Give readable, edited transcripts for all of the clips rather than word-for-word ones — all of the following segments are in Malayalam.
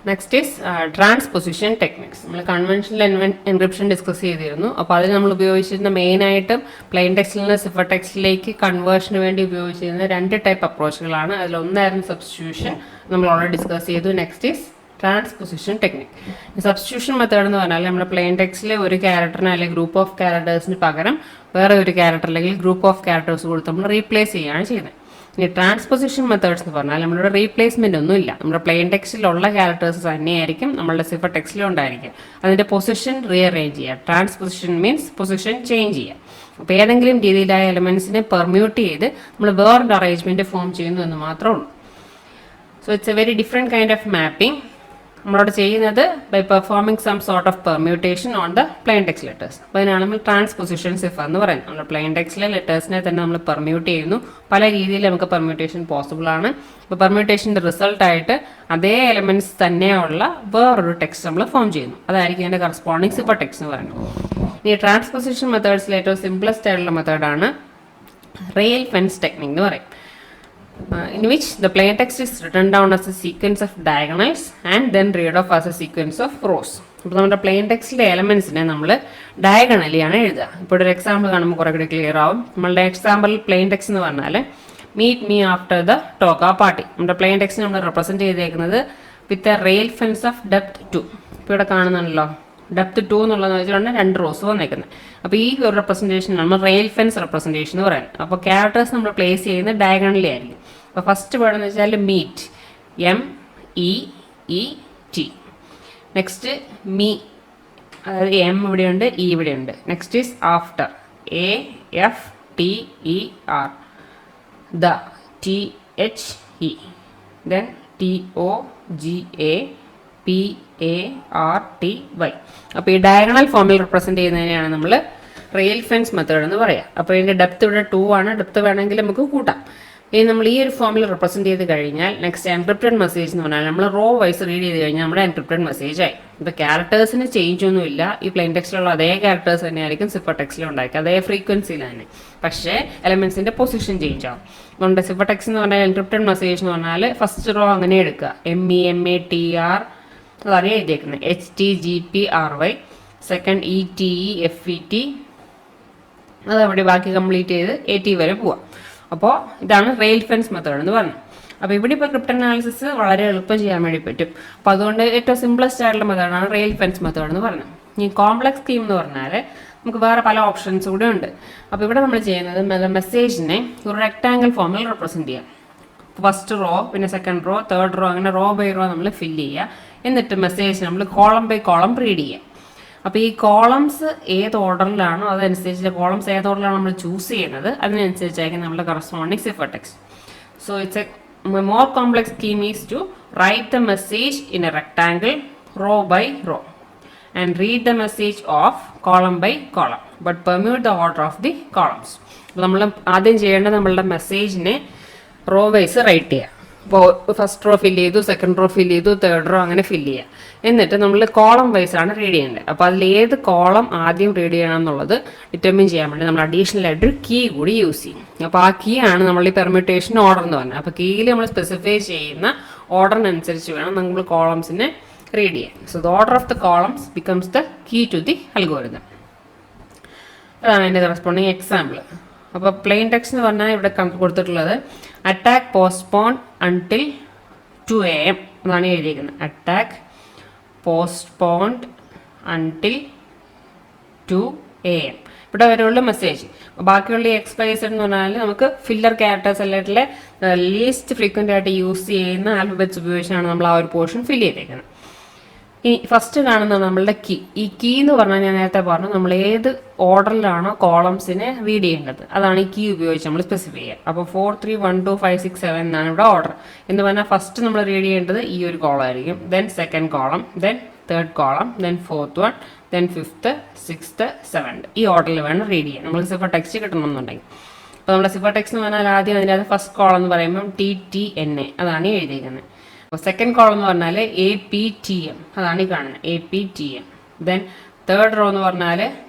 Next is transposition techniques. നമ്മൾ കൺവെൻഷണൽ എൻക്രിപ്ഷൻ ഡിസ്കസ് ചെയ്തിരുന്നു. അപ്പോൾ അതിൽ നമ്മൾ ഉപയോഗിച്ചിരുന്ന മെയിനായിട്ടും പ്ലെയിൻ ടെക്സ്റ്റിൽ നിന്ന് സിഫർ ടെക്സ്റ്റിലേക്ക് കൺവേർഷന് വേണ്ടി ഉപയോഗിച്ചിരുന്ന 2 ടൈപ്പ് അപ്രോച്ചുകളാണ്. അതിലൊന്നായിരുന്നു സബ്സ്റ്റിറ്റ്യൂഷൻ, നമ്മൾ ഓൾറെഡി ഡിസ്കസ് ചെയ്തു. Next is transposition technique. Substitution method എന്ന് പറഞ്ഞാൽ നമ്മുടെ പ്ലെയിൻ ടെക്സ്റ്റിലെ ഒരു ക്യാരക്ടറിന് അല്ലെങ്കിൽ ഗ്രൂപ്പ് ഓഫ് ക്യാരക്ടേഴ്സിന് പകരം വേറെ ഒരു ക്യാരക്ടർ അല്ലെങ്കിൽ ഗ്രൂപ്പ് ഓഫ് ക്യാരക്ടേഴ്സ് കൊടുത്ത് നമ്മൾ റീപ്ലേസ് ചെയ്യുകയാണ് ചെയ്യുന്നത്. ഇനി ട്രാൻസ്പൊസിഷൻ മെത്തേഡ്സ് എന്ന് പറഞ്ഞാൽ നമ്മളുടെ റീപ്ലേസ്മെന്റ് ഒന്നും ഇല്ല. നമ്മുടെ പ്ലെയിൻ ടെക്സ്റ്റിലുള്ള ക്യാരക്ടേഴ്സ് തന്നെയായിരിക്കും നമ്മളുടെ സിഫർ ടെക്സ്റ്റിലും ഉണ്ടായിരിക്കും. അതിന്റെ പൊസിഷൻ റീഅറേഞ്ച് ചെയ്യുക. ട്രാൻസ്പൊസിഷൻ മീൻസ് പൊസിഷൻ ചേഞ്ച് ചെയ്യുക. അപ്പോൾ ഏതെങ്കിലും രീതിയിലായ എലമെന്റ്സിനെ പെർമ്യൂട്ട് ചെയ്ത് നമ്മൾ വേറൊരു അറേഞ്ച്മെന്റ് ഫോം ചെയ്യുന്നു എന്ന് മാത്രമേ ഉള്ളൂ. So it's a very different kind of mapping. നമ്മളോട് ചെയ്യുന്നത് by performing some sort of permutation on the plain text letters. അപ്പോൾ അതിനാണ് നമ്മൾ ട്രാൻസ്പൊസിഷൻ സിഫർ എന്ന് പറയുന്നത്. നമ്മുടെ പ്ലെയിൻ ടെക്സ്റ്റിലെ ലെറ്റേഴ്സിനെ തന്നെ നമ്മൾ പെർമ്യൂട്ട് ചെയ്യുന്നു. പല രീതിയിൽ നമുക്ക് പെർമ്യൂട്ടേഷൻ പോസിബിൾ ആണ്. അപ്പോൾ പെർമ്യൂട്ടേഷൻ്റെ റിസൾട്ടായിട്ട് അതേ എലമെന്റ്സ് തന്നെയുള്ള വേറൊരു ടെക്സ്റ്റ് നമ്മൾ ഫോം ചെയ്യുന്നു. അതായിരിക്കും അതിൻ്റെ കറസ്പോണ്ടിങ് സിഫർ ടെക്സ്റ്റ് എന്ന് പറയുന്നത്. ഇനി ട്രാൻസ്പൊസിഷൻ മെത്തേഡ്സിൽ ഏറ്റവും സിംപ്ലസ്റ്റ് ആയിട്ടുള്ള മെത്തേഡാണ് റെയിൽ ഫെൻസ് ടെക്നിക് എന്ന് പറയും. In which the plain text is written down as a sequence of diagonals and then read off as a sequence of rows. അപ്പോൾ നമ്മുടെ പ്ലെയിൻ ടെക്സ്റ്റിലെ എലമെന്റ്സിനെ നമ്മൾ ഡയഗണലി ആണ് എഴുതുക. ഇപ്പോൾ ഒരു എക്സാമ്പിൾ കാണുമ്പോൾ കുറെ കൂടി ക്ലിയർ ആവും. നമ്മളുടെ എക്സാമ്പിൾ പ്ലെയിൻ ടെക്സ്റ്റ് എന്ന് പറഞ്ഞാൽ meet me after the toga party. നമ്മുടെ പ്ലെയിൻ ടെക്സ്റ്റ് നമ്മൾ റെപ്രസെന്റ് ചെയ്തേക്കുന്നത് with a rail fence of depth 2. ഇപ്പോൾ ഇവിടെ കാണുന്നുണ്ടല്ലോ, ഡെപ്ത് 2 എന്നുള്ളതെന്ന് വെച്ചിട്ടുണ്ടെങ്കിൽ 2 റോസ് വന്നേക്കുന്നത്. അപ്പോൾ ഈ ഒരു റെപ്രസെന്റേഷൻ നമ്മൾ റെയിൽ ഫെൻസ് റെപ്രസെന്റേഷൻ എന്ന് പറയുന്നത്. അപ്പോൾ ക്യാരക്ടേഴ്സ് നമ്മൾ പ്ലേസ് ചെയ്യുന്നത് ഡയഗണലി ആയിരിക്കും. അപ്പോൾ ഫസ്റ്റ് വേർഡ് എന്ന് വെച്ചാൽ മീറ്റ്, MEET. നെക്സ്റ്റ് മീ, അതായത് എം ഇവിടെയുണ്ട്, ഇ ഇവിടെയുണ്ട്. Next is after, AFTER. The, THE. Then TOGAPARTY. അപ്പോൾ ഈ ഡയഗണൽ ഫോമിൽ റെപ്രസെന്റ് ചെയ്യുന്നതിനെയാണ് നമ്മൾ റെയിൽ ഫെൻസ് മെത്തേഡ് എന്ന് പറയാം. അപ്പോൾ ഇതിന്റെ ഡെപ്ത് ഇവിടെ 2 ആണ്. ഡെപ്ത് വേണമെങ്കിൽ നമുക്ക് കൂട്ടാം. ഇനി നമ്മൾ ഈ ഒരു ഫോമിൽ റെപ്രസെന്റ് ചെയ്ത് കഴിഞ്ഞാൽ നെക്സ്റ്റ് എൻക്രിപ്റ്റഡ് മെസ്സേജ് എന്ന് പറഞ്ഞാൽ നമ്മൾ റോ വൈസ് റീഡ് ചെയ്ത് കഴിഞ്ഞാൽ നമ്മുടെ എൻക്രിപ്റ്റഡ് മെസ്സേജ് ആയി. ഇപ്പോൾ ക്യാരക്ടേഴ്സിന് ചേഞ്ച് ഒന്നും ഇല്ല. ഈ പ്ലെയിൻ ടെക്സ്റ്റിലുള്ള അതേ ക്യാരക്ടേഴ്സ് തന്നെയായിരിക്കും സിഫർ ടെക്സ്റ്റിൽ ഉണ്ടായിരിക്കും, അതേ ഫ്രീക്വൻസിയിൽ തന്നെ. പക്ഷേ എലമെന്റ്സിന്റെ പൊസിഷൻ ചേഞ്ച് ആവും. അതുകൊണ്ട് സിഫർ ടെക്സ്റ്റ് എന്ന് പറഞ്ഞാൽ എൻക്രിപ്റ്റഡ് മെസ്സേജ് എന്ന് പറഞ്ഞാൽ ഫസ്റ്റ് റോ അങ്ങനെ എടുക്കുക, MEMATR അതാണ് എഴുതിയേക്കുന്നത്, HTGPRY. സെക്കൻഡ് ETEFET, അതവിടെ ബാക്കി കംപ്ലീറ്റ് ചെയ്ത് AT വരെ പോവാം. അപ്പോൾ ഇതാണ് റെയിൽ ഫെൻസ് മെത്തേഡ് എന്ന് പറഞ്ഞത്. അപ്പോൾ ഇവിടെ ഇപ്പോൾ ക്രിപ്റ്റോഅനാലിസിസ് വളരെ എളുപ്പം ചെയ്യാൻ വേണ്ടി പറ്റും. അപ്പോൾ അതുകൊണ്ട് ഏറ്റവും സിംപ്ലസ്റ്റ് ആയിട്ടുള്ള മെത്തേഡാണ് റെയിൽ ഫെൻസ് മെത്തേഡ് എന്ന് പറഞ്ഞത്. ഈ കോംപ്ലക്സ് സ്കീം എന്ന് പറഞ്ഞാൽ നമുക്ക് വേറെ പല ഓപ്ഷൻസ് കൂടെ ഉണ്ട്. അപ്പോൾ ഇവിടെ നമ്മൾ ചെയ്യുന്നത് മെസ്സേജിനെ ഒരു റെക്ടാങ്കിൾ ഫോമിൽ റെപ്രസെന്റ് ചെയ്യാം. ഫസ്റ്റ് റോ, പിന്നെ സെക്കൻഡ് റോ, തേർഡ് റോ, അങ്ങനെ റോ ബൈ റോ നമ്മൾ ഫില്ല് ചെയ്യുക. എന്നിട്ട് മെസ്സേജ് നമ്മൾ കോളം ബൈ കോളം റീഡ് ചെയ്യുക. അപ്പോൾ ഈ കോളംസ് ഏത് ഓർഡറിലാണോ അതനുസരിച്ച് കോളംസ് ഏത് ഓർഡറിലാണ് നമ്മൾ ചൂസ് ചെയ്യുന്നത് അതിനനുസരിച്ചായിരിക്കും നമ്മുടെ corresponding cipher text. So it's a more complex scheme is to write the message in a rectangle row by row and read the message of column by column but permute the order of the columns. നമ്മൾ ആദ്യം ചെയ്യേണ്ടത് നമ്മളുടെ മെസ്സേജിനെ റോ വൈസ് റൈറ്റ് ചെയ്യുക. ഇപ്പോൾ ഫസ്റ്റ് റോ ഫില്ല് ചെയ്തു, സെക്കൻഡ് റോ ഫില്ല് ചെയ്തു, തേർഡ് റോ അങ്ങനെ ഫില്ല് ചെയ്യുക. എന്നിട്ട് നമ്മൾ കോളം വൈസ് ആണ് റീഡ് ചെയ്യേണ്ടത്. അപ്പോൾ അതിൽ ഏത് കോളം ആദ്യം റീഡ് ചെയ്യണം എന്നുള്ളത് ഡിറ്റർമിൻ ചെയ്യാൻ വേണ്ടി നമ്മൾ അഡീഷണൽ ആയിട്ട് ഒരു കീ കൂടി യൂസ് ചെയ്യും. അപ്പോൾ ആ കീ ആണ് നമ്മൾ ഈ പെർമ്യൂട്ടേഷൻ ഓർഡർ എന്ന് പറഞ്ഞത്. അപ്പോൾ കീയിൽ നമ്മൾ സ്പെസിഫൈ ചെയ്യുന്ന ഓർഡറിനനുസരിച്ച് വേണം നമ്മൾ കോളംസിനെ റീഡ് ചെയ്യാൻ. So the order of the columns becomes the key to the algorithm. അതാണ് അതിൻ്റെ കറസ്പോണ്ടിങ് എക്സാമ്പിൾ. അപ്പോൾ പ്ലെയിൻ ടെക്സ്റ്റ് എന്ന് പറഞ്ഞാൽ ഇവിടെ കൊടുത്തിട്ടുള്ളത് അറ്റാക്ക് പോസ്റ്റ്പോൺ അൺടിൽ 2 AM എന്നാണ് എഴുതിയിരിക്കുന്നത്. അറ്റാക്ക് പോസ്റ്റ്പോൺഡ് അൺടിൽ 2 AM ഇവിടെ വരെയുള്ള മെസ്സേജ്. ബാക്കിയുള്ള എക്സ്പ്രൈസഡ് എന്ന് പറഞ്ഞാൽ നമുക്ക് ഫില്ലർ ക്യാരക്ടേഴ്സ് എല്ലാറ്റിലെ ലീസ്റ്റ് ഫ്രീക്വൻ്റ് ആയിട്ട് യൂസ് ചെയ്യുന്ന ആൽഫബറ്റ്സ് ഉപയോഗിച്ചാണ് നമ്മൾ ആ ഒരു പോർഷൻ ഫില്ല് ചെയ്തേക്കുന്നത്. ഈ ഫസ്റ്റ് കാണുന്ന നമ്മളുടെ കീ. ഈ കീ എന്ന് പറഞ്ഞാൽ ഞാൻ നേരത്തെ പറഞ്ഞു നമ്മൾ ഏത് ഓർഡറിലാണോ കോളംസിനെ റീഡ് ചെയ്യേണ്ടത് അതാണ് ഈ കീ ഉപയോഗിച്ച് നമ്മൾ സ്പെസിഫൈ ചെയ്യുക. അപ്പോൾ 4 3 1 2 5 6 7 എന്നാണ് ഇവിടെ ഓർഡർ എന്ന് പറഞ്ഞാൽ ഫസ്റ്റ് നമ്മൾ റീഡ് ചെയ്യേണ്ടത് ഈ ഒരു കോളം ആയിരിക്കും, then second column, then third column, then fourth one, then fifth, sixth, seventh. ഈ ഓർഡറിൽ വേണം റീഡ് ചെയ്യാൻ നമുക്ക് സിഫർ ടെക്സ്റ്റ് കിട്ടണമെന്നുണ്ടെങ്കിൽ. അപ്പോൾ നമ്മുടെ സിഫർ ടെക്സ്റ്റ് എന്ന് പറഞ്ഞാൽ ആദ്യം അതിൻ്റെ ഫസ്റ്റ് കോളം എന്ന് പറയുമ്പം TTNA അതാണ് എഴുതിയിരിക്കുന്നത്. അപ്പോൾ സെക്കൻഡ് കോളം എന്ന് പറഞ്ഞാൽ APTM അതാണ് ഈ കാണുന്നത്, APTM. ദെൻ തേർഡ് റോ എന്ന് പറഞ്ഞാൽ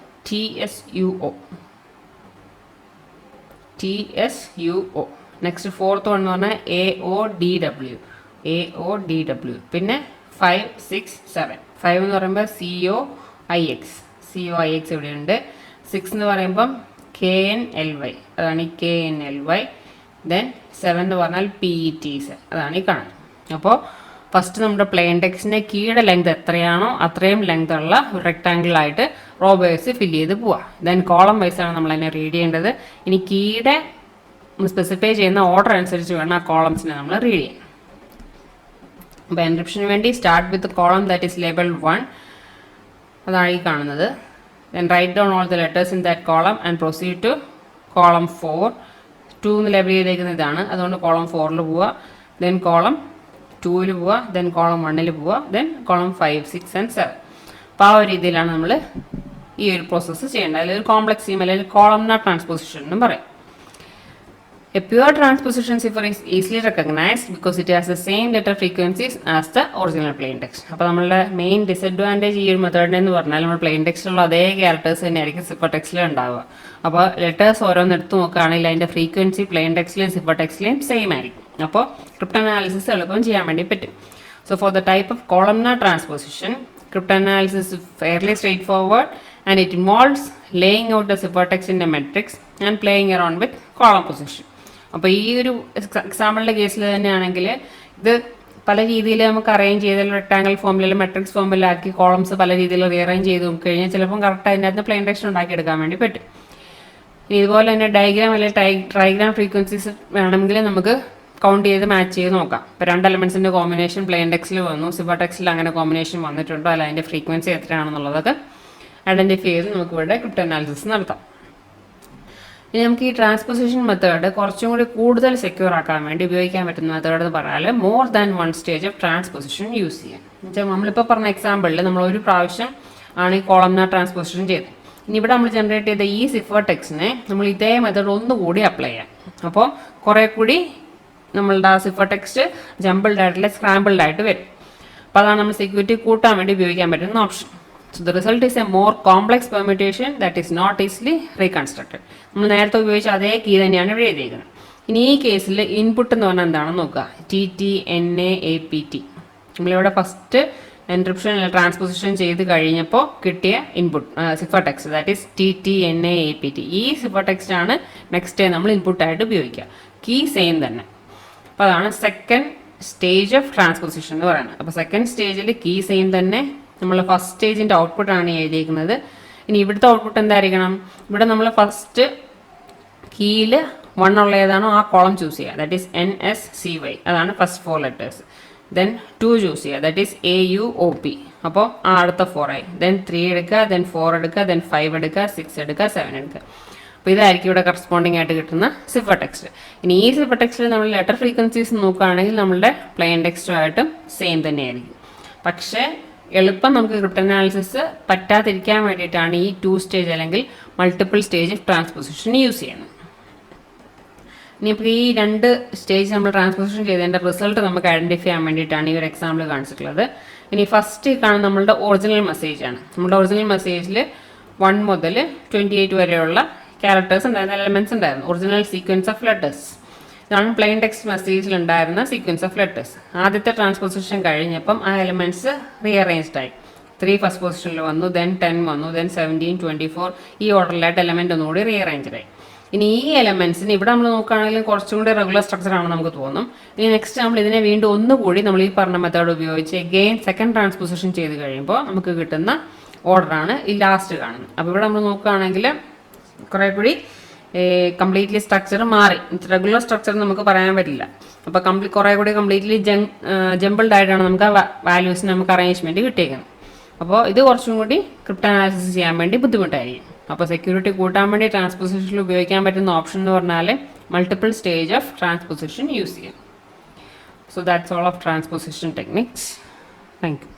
TSUO. നെക്സ്റ്റ് ഫോർത്ത് വൺ എന്ന് പറഞ്ഞാൽ AODW. പിന്നെ 5, 6, 7. 5 എന്ന് പറയുമ്പോൾ COIX ഇവിടെയുണ്ട്. 6 എന്ന് പറയുമ്പം KNLY, അതാണ് ഈ KNLY. ദെൻ 7 എന്ന് പറഞ്ഞാൽ PETs, അതാണ് ഈ കാണുന്നത്. അപ്പോൾ ഫസ്റ്റ് നമ്മുടെ പ്ലെയിൻ ടെക്സ്റ്റിൻ്റെ കീയുടെ ലെങ്ത് എത്രയാണോ അത്രയും ലെങ്ത് ഉള്ള ഒരു റെക്ടാങ്കിൾ ആയിട്ട് റോ വൈസ് ഫില്ല് ചെയ്ത് പോവാം. ദെൻ കോളം വൈസാണ് നമ്മൾ അതിനെ റീഡ് ചെയ്യേണ്ടത്. ഇനി കീയുടെ സ്പെസിഫൈ ചെയ്യുന്ന ഓർഡർ അനുസരിച്ച് വേണം ആ കോളംസിനെ നമ്മൾ റീഡ് ചെയ്യാൻ. അപ്പോൾ എൻക്രിപ്ഷന് വേണ്ടി start with column that is labelled 1, അതാണ് ഈ കാണുന്നത്. Then write down all the letters in that column and proceed to column 4. 2 എന്ന് ലേബിൾ ചെയ്തേക്കുന്ന ഇതാണ്, അതുകൊണ്ട് കോളം 4ൽ പോവുക. ദെൻ കോളം 2ൽ പോവുക. ദെൻ കോളം 1ൽ പോവുക. Then column 5, 6 and 7. അപ്പോൾ ആ ഒരു രീതിയിലാണ് നമ്മൾ ഈ ഒരു പ്രോസസ്സ് ചെയ്യേണ്ടത്. അല്ലെങ്കിൽ കോംപ്ലക്സ് സ്കീം അല്ലെങ്കിൽ കോളംനാർ ട്രാൻസ്പോസിഷൻ എന്നും പറയും. A pure transposition cipher is easily recognized because it has the same letter frequencies as the original plain text. അപ്പോൾ നമ്മളുടെ മെയിൻ ഡിസഡ്വാൻറ്റേജ് ഈ ഒരു മെത്തേഡിനെ എന്ന് പറഞ്ഞാൽ നമ്മൾ പ്ലെയിൻ ടെക്സ്റ്റിലുള്ള അതേ ക്യാരക്ടേഴ്സ് തന്നെയായിരിക്കും സിഫർ ടെക്സ്റ്റിൽ ഉണ്ടാവുക. അപ്പോൾ ലെറ്റേഴ്സ് ഓരോന്ന് എടുത്ത് നോക്കുകയാണെങ്കിൽ അതിൻ്റെ ഫ്രീക്വൻസി പ്ലെയിൻ ടെക്സ്റ്റിലെയും സിഫർ ടെക്സ്റ്റിലെയും സെയിം ആയിരിക്കും. അപ്പോൾ ക്രിപ്റ്റോനാലിസിസ് എളുപ്പം ചെയ്യാൻ വേണ്ടി പറ്റും. So for the type of columnar transposition, cryptanalysis is fairly straightforward and it involves laying out the ciphertext in a matrix and playing around with column position. അപ്പോൾ ഈ ഒരു എക്സാമ്പിളിൻ്റെ കേസിൽ തന്നെയാണെങ്കിൽ ഇത് പല രീതിയിൽ നമുക്ക് അറേഞ്ച് ചെയ്ത് റെക്ടാങ്കിൾ ഫോമിലും മെട്രിക്സ് ഫോമിലാക്കി കോളംസ് പല രീതിയിൽ റീഅറേഞ്ച് ചെയ്ത് കഴിഞ്ഞാൽ ചിലപ്പം കറക്റ്റ് അതിനകത്ത് പ്ലെയിൻ ടെക്സ്റ്റ് ഉണ്ടാക്കിയെടുക്കാൻ വേണ്ടി പറ്റും. ഇനി ഇതുപോലെ തന്നെ ഡയഗ്രാം അല്ലെങ്കിൽ ട്രൈഗ്രാം ഫ്രീക്വൻസീസ് വേണമെങ്കിൽ നമുക്ക് കൗണ്ട് ചെയ്ത് മാച്ച് ചെയ്ത് നോക്കാം. ഇപ്പോൾ 2 എലമെൻസിൻ്റെ കോമ്പിനേഷൻ പ്ലെയിൻ ടെക്സ്റ്റിൽ വന്നു, സിഫർ ടെക്സ്റ്റിൽ അങ്ങനെ കോമ്പിനേഷൻ വന്നിട്ടുണ്ടോ അല്ല അതിൻ്റെ ഫ്രീക്വൻസി എത്രയാണെന്നുള്ളതൊക്കെ ഐഡൻറ്റിഫൈ ചെയ്ത് നമുക്ക് ഇവിടെ ക്രിപ്റ്റോനാലിസിസ് നടത്താം. ഇനി നമുക്ക് ഈ ട്രാൻസ്പോസിഷൻ മെത്തേഡ് കുറച്ചും കൂടി കൂടുതൽ സെക്യൂർ ആക്കാൻ വേണ്ടി ഉപയോഗിക്കാൻ പറ്റുന്ന മെത്തേഡ് എന്ന് പറഞ്ഞാൽ more than 1 stage of transposition use ചെയ്യാൻ. എന്നുവെച്ചാൽ നമ്മളിപ്പോൾ പറഞ്ഞ എക്സാമ്പിളിൽ നമ്മൾ ഒരു പ്രാവശ്യം ആണ് ഈ കോളംനാർ ട്രാൻസ്പോസിഷൻ ചെയ്തത്. ഇനി ഇവിടെ നമ്മൾ ജനറേറ്റ് ചെയ്ത ഈ സിഫർ ടെക്സ്റ്റിനെ നമ്മൾ ഇതേ മെത്തേഡ് ഒന്നുകൂടി അപ്ലൈ ചെയ്യാം. അപ്പോൾ കുറേ കൂടി നമ്മളുടെ ആ സിഫർ ടെക്സ്റ്റ് ജമ്പിൾഡ് ആയിട്ടുള്ള സ്ക്രാമ്പിൾഡ് ആയിട്ട് വരും. അപ്പോൾ അതാണ് നമ്മൾ സെക്യൂരിറ്റി കൂട്ടാൻ വേണ്ടി ഉപയോഗിക്കാൻ പറ്റുന്ന option. So the result is a more complex permutation that is not easily reconstructed. നമ്മൾ നേരത്തെ ഉപയോഗിച്ച അതേ കീ തന്നെയാണ് ഇവിടെ എഴുതിയിരിക്കുന്നത്. ഇനി ഈ കേസിൽ ഇൻപുട്ട് എന്ന് പറഞ്ഞാൽ എന്താണെന്ന് നോക്കുക. TTNAAPT. നമ്മളിവിടെ ഫസ്റ്റ് എൻക്രിപ്ഷൻ അല്ലെങ്കിൽ ട്രാൻസ്പോസിഷൻ ചെയ്ത് കഴിഞ്ഞപ്പോൾ കിട്ടിയ input cipher text that is TTNAAPT. ഈ സിഫർ ടെക്സ്റ്റ് ആണ് നെക്സ്റ്റ് നമ്മൾ ഇൻപുട്ടായിട്ട് ഉപയോഗിക്കുക. കീ സെയിം തന്നെ. അപ്പോൾ അതാണ് സെക്കൻഡ് സ്റ്റേജ് ഓഫ് ട്രാൻസ്പോസിഷൻ എന്ന് പറയുന്നത്. അപ്പോൾ സെക്കൻഡ് സ്റ്റേജിൽ കീ സെയിം തന്നെ, നമ്മൾ ഫസ്റ്റ് സ്റ്റേജിൻ്റെ ഔട്ട്പുട്ടാണ് എഴുതിയിരിക്കുന്നത്. ഇനി ഇവിടുത്തെ ഔട്ട്പുട്ട് എന്തായിരിക്കണം? ഇവിടെ നമ്മൾ ഫസ്റ്റ് കീയിൽ 1 ഉള്ള ഏതാണോ ആ കോളം ചൂസ് ചെയ്യുക, ദാറ്റ് ഈസ് NSCY, അതാണ് ഫസ്റ്റ് 4 ലെറ്റേഴ്സ്. ദെൻ 2 ചൂസ് ചെയ്യുക, ദാറ്റ് ഈസ് AUOP, അപ്പോൾ ആ അടുത്ത 4 ആയി. ദെൻ 3 എടുക്കുക, ദെൻ 4 എടുക്കുക, ദെൻ 5 എടുക്കുക, 6 എടുക്കുക, 7 എടുക്കുക. അപ്പോൾ ഇതായിരിക്കും ഇവിടെ കറസ്പോണ്ടിങ് ആയിട്ട് കിട്ടുന്ന സിഫർ ടെക്സ്റ്റ്. ഇനി ഈ സിഫർ ടെക്സ്റ്റിൽ നമ്മൾ ലെറ്റർ ഫ്രീക്വൻസീസ് നോക്കുകയാണെങ്കിൽ നമ്മളുടെ പ്ലെയിൻ ടെക്സ്റ്റുമായിട്ടും സെയിം തന്നെയായിരിക്കും. പക്ഷേ എളുപ്പം നമുക്ക് ക്രിപ്റ്റോനാലിസിസ് പറ്റാതിരിക്കാൻ വേണ്ടിയിട്ടാണ് ഈ 2 സ്റ്റേജ് അല്ലെങ്കിൽ multiple stage of transposition use ചെയ്യുന്നത്. ഇനിയിപ്പോൾ ഈ 2 സ്റ്റേജ് നമ്മൾ ട്രാൻസ്പോസിഷൻ ചെയ്തതിൻ്റെ റിസൾട്ട് നമുക്ക് ഐഡൻറ്റിഫൈ ചെയ്യാൻ വേണ്ടിയിട്ടാണ് ഈ ഒരു എക്സാമ്പിൾ കാണിച്ചിട്ടുള്ളത്. ഇനി ഫസ്റ്റ് കാണുന്ന നമ്മളുടെ ഒറിജിനൽ മെസ്സേജാണ്. നമ്മുടെ ഒറിജിനൽ മെസ്സേജിൽ 1 മുതൽ 28 വരെയുള്ള ക്യാരക്ടേഴ്സ് ഉണ്ടായിരുന്ന എലമെൻറ്റ്സ് ഉണ്ടായിരുന്നു, ഒറിജിനൽ സീക്വൻസ് ഓഫ് ലെറ്റേഴ്സ്. ഇതാണ് പ്ലെയിൻ ടെക്സ്റ്റ് മെസ്സേജിൽ ഉണ്ടായിരുന്ന സീക്വൻസ് ഓഫ് ലെറ്റേഴ്സ്. ആദ്യത്തെ ട്രാൻസ്പോസിഷൻ കഴിഞ്ഞപ്പം ആ എലമെൻറ്റ്സ് റീഅറേഞ്ച്ഡ് ആയി. 3 ഫസ്റ്റ് പൊസിഷനിൽ വന്നു, ദെൻ 10 വന്നു, ദെൻ 17, 24 ഈ ഓർഡറിലായിട്ട് എലമെൻറ്റ് ഒന്നുകൂടി റീഅറേഞ്ച്ഡ് ആയി. ഇനി ഈ എലമെൻറ്റ്സിന് ഇവിടെ നമ്മൾ നോക്കുകയാണെങ്കിൽ കുറച്ചും കൂടി റെഗുലർ സ്ട്രക്ചർ ആണെന്ന് നമുക്ക് തോന്നും. ഇനി നെക്സ്റ്റ് നമ്മൾ ഇതിനെ വീണ്ടും ഒന്നുകൂടി നമ്മൾ ഈ പറഞ്ഞ മെത്തേഡ് ഉപയോഗിച്ച് അഗെയിൻ സെക്കൻഡ് ട്രാൻസ്പോസിഷൻ ചെയ്ത് കഴിയുമ്പോൾ നമുക്ക് കിട്ടുന്ന ഓർഡറാണ് ഈ ലാസ്റ്റ് കാണുന്നത്. അപ്പോൾ ഇവിടെ നമ്മൾ നോക്കുകയാണെങ്കിൽ കുറേ കൂടി കംപ്ലീറ്റ്ലി സ്ട്രക്ചർ മാറി. റെഗുലർ സ്ട്രക്ചർ നമുക്ക് പറയാൻ പറ്റില്ല. അപ്പോൾ കുറേ കൂടി കംപ്ലീറ്റ്ലി ജമ്പിൾഡ് ആയിട്ടാണ് നമുക്ക് ആ വാല്യൂസിന് നമുക്ക് അറേഞ്ച്മെൻറ്റ് കിട്ടിയേക്കുന്നത്. അപ്പോൾ ഇത് കുറച്ചും കൂടി ക്രിപ്റ്റോനാലിസിസ് ചെയ്യാൻ വേണ്ടി ബുദ്ധിമുട്ടായിരിക്കും. അപ്പോൾ സെക്യൂരിറ്റി കൂട്ടാൻ വേണ്ടി ട്രാൻസ്പോസിഷനിൽ ഉപയോഗിക്കാൻ പറ്റുന്ന ഓപ്ഷൻ എന്ന് പറഞ്ഞാൽ multiple stage of transposition use ചെയ്യാം. So that's all of transposition techniques. Thank U.